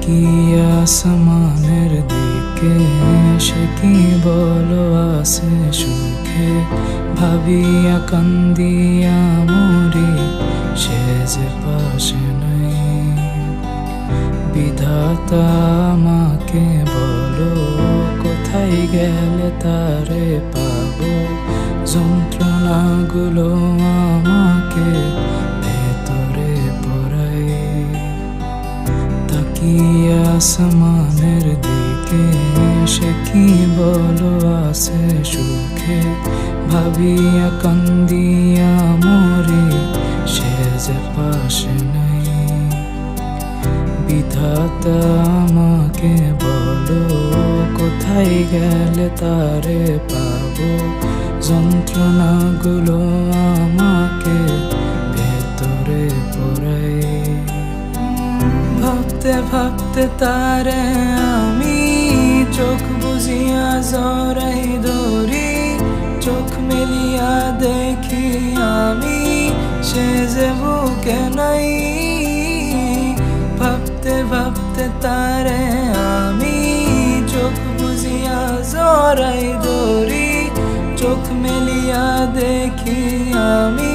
তাকিয়ে আসমানের দিকে সে কি বলো আছে সুখে, ভাবিয়া কান্দিয়া মরি সে যে পাশে নাই। বিধাতা আমাকে বলো কোথায় গেলে তারে পাবো, যন্ত্রণাগুলো আমাকে ভেতরে পোড়ায়। তাকিয়ে আসমানের দিকে সে কি বলো আছে সুখে, ভাবিয়া কান্দিয়া মরি সে যে পাশে নাই। বিধাতা আমাকে বলো কোথায় গেলে তারে পাবো, যন্ত্রণাগুলো আমাকে ভেতরে পোড়ায়। ভাবতে ভাবতে তারে আমি চোখ বুজিয়া জড়াই ধরি, চোখ মেলিয়া দেখি আমি সে যে বুকে নাই। ভাবতে ভাবতে তারে আমি চোখ বুজিয়া জড়াই ধরি, চোখ মেলিয়া দেখি আমি